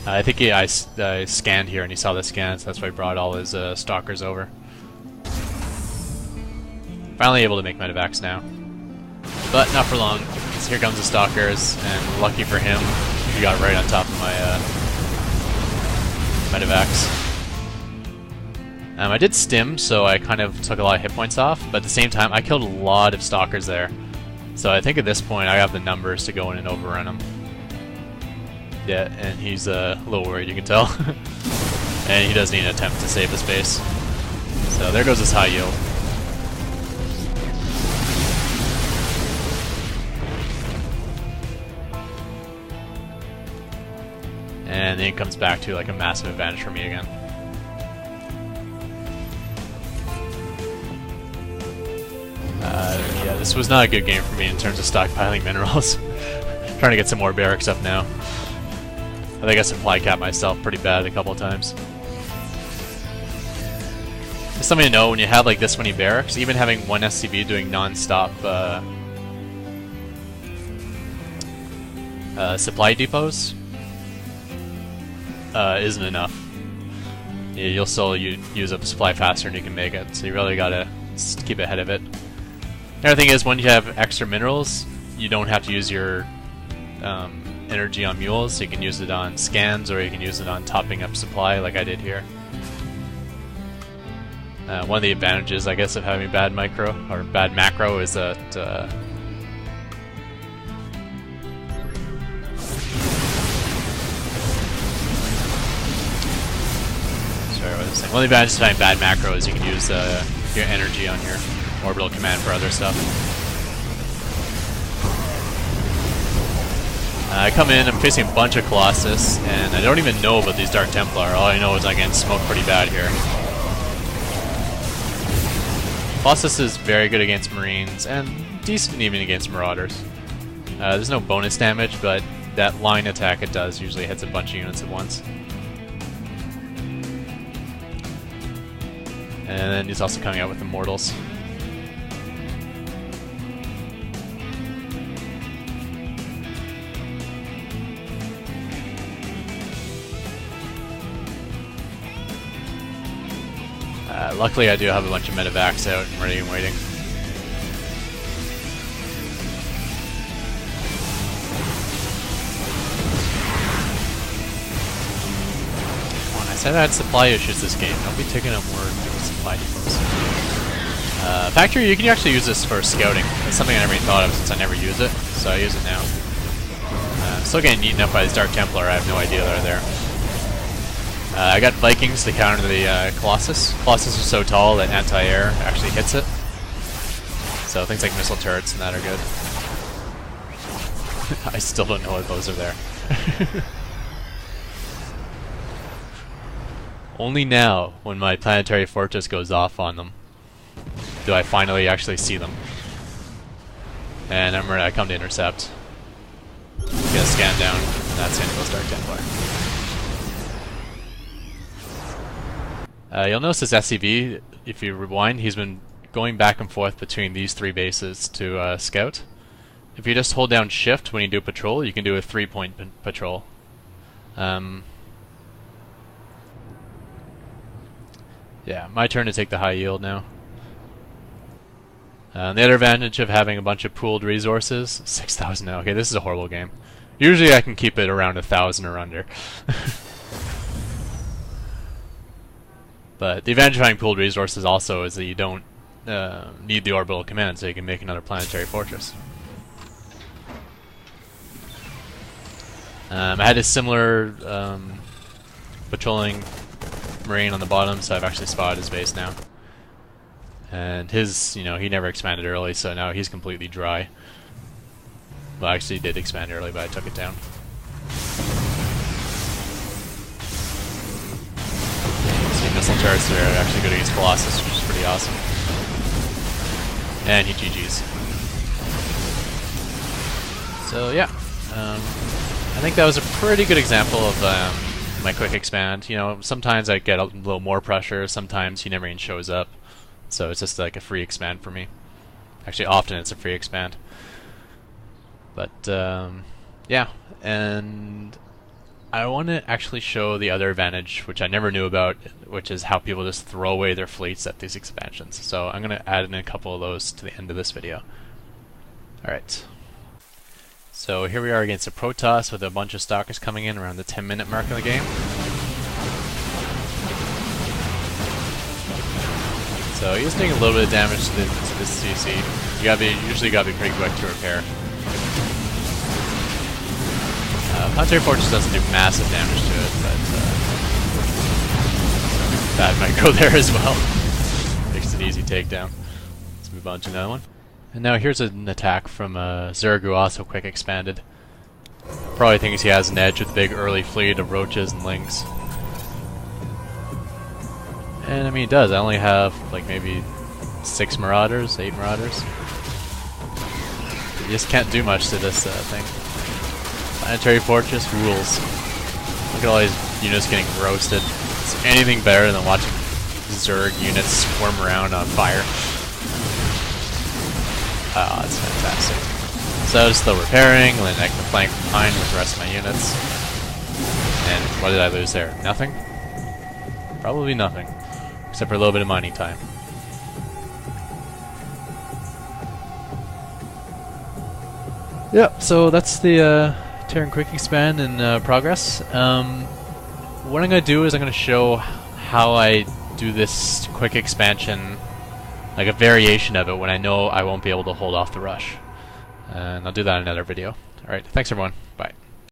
I think I scanned here and he saw the scans, so that's why he brought all his stalkers over. Finally able to make medevacs now. But not for long. So here comes the stalkers, and lucky for him, he got right on top of my medevacs. I did stim, so I kind of took a lot of hit points off, but at the same time, I killed a lot of stalkers there. So I think at this point, I have the numbers to go in and overrun him. Yeah, and he's a little worried, you can tell. And he does need an attempt to save his base. So there goes his high yield. And then it comes back to like a massive advantage for me again. Yeah, this was not a good game for me in terms of stockpiling minerals. Trying to get some more barracks up now. I think I supply capped myself pretty bad a couple of times. Just something to know, when you have like this many barracks, even having one SCV doing non-stop supply depots isn't enough. You'll still use up supply faster than you can make it, so you really gotta keep ahead of it. Another thing is, when you have extra minerals, you don't have to use your energy on mules, so you can use it on scans, or you can use it on topping up supply like I did here. One of the advantages, I guess, of having bad micro, or bad macro, is that sorry, what was I saying? One of the advantages of having bad macro is you can use your energy on your orbital command for other stuff. I come in, I'm facing a bunch of Colossus, and I don't even know about these Dark Templar. All I know is I'm getting smoked pretty bad here. Colossus is very good against Marines, and decent even against Marauders. There's no bonus damage, but that line attack it does usually hits a bunch of units at once. And then he's also coming out with Immortals. Luckily I do have a bunch of medevacs out and ready and waiting. Come on, I said I had supply issues this game. Don't be taking up more supply depots. Factory, you can actually use this for scouting. That's something I never even thought of since I never use it, so I use it now. I'm still getting eaten up by these Dark Templar. I have no idea they're there. I got Vikings to counter the Colossus. Colossus is so tall that anti-air actually hits it. So things like missile turrets and that are good. I still don't know what those are there. Only now, when my planetary fortress goes off on them, do I finally actually see them. And I'm ready, I come to intercept. Get a scan down, and that's the end of those Dark Templar. You'll notice this SCV, if you rewind, he's been going back and forth between these three bases to scout. If you just hold down shift when you do patrol, you can do a 3-point patrol. Yeah, my turn to take the high yield now. The other advantage of having a bunch of pooled resources, 6,000 now. Okay, this is a horrible game. Usually I can keep it around 1,000 or under. But the advantage of having pooled resources also is that you don't need the orbital command, so you can make another planetary fortress. I had a similar patrolling Marine on the bottom, so I've actually spotted his base now. And his, you know, he never expanded early, so now he's completely dry. Well, actually he did expand early, but I took it down. Missile turrets are actually good against Colossus, which is pretty awesome. And he GG's. So yeah, I think that was a pretty good example of my quick expand. You know, sometimes I get a little more pressure, sometimes he never even shows up. So it's just like a free expand for me. Actually, often it's a free expand. But yeah, and I want to actually show the other advantage, which I never knew about, which is how people just throw away their fleets at these expansions. So I'm going to add in a couple of those to the end of this video. Alright. So here we are against a Protoss with a bunch of Stalkers coming in around the 10-minute mark of the game. So he's taking a little bit of damage to this CC. You usually gotta be pretty quick to repair. Planetary Fortress doesn't do massive damage to it, but that might go there as well. Makes an easy takedown. Let's move on to another one. And now here's an attack from Zerg, who also quick expanded. Probably thinks he has an edge with a big early fleet of roaches and lings. And I mean, he does. I only have like maybe 6 Marauders, 8 Marauders. You just can't do much to this thing. Planetary Fortress rules. Look at all these units getting roasted. Is anything better than watching Zerg units swarm around on fire? Oh, that's fantastic. So still repairing, and then I can flank from behind with the rest of my units. And what did I lose there? Nothing? Probably nothing. Except for a little bit of mining time. Yep, so that's the Terran Quick Expand in progress. What I'm going to do is I'm going to show how I do this quick expansion, like a variation of it, when I know I won't be able to hold off the rush. And I'll do that in another video. Alright, thanks everyone.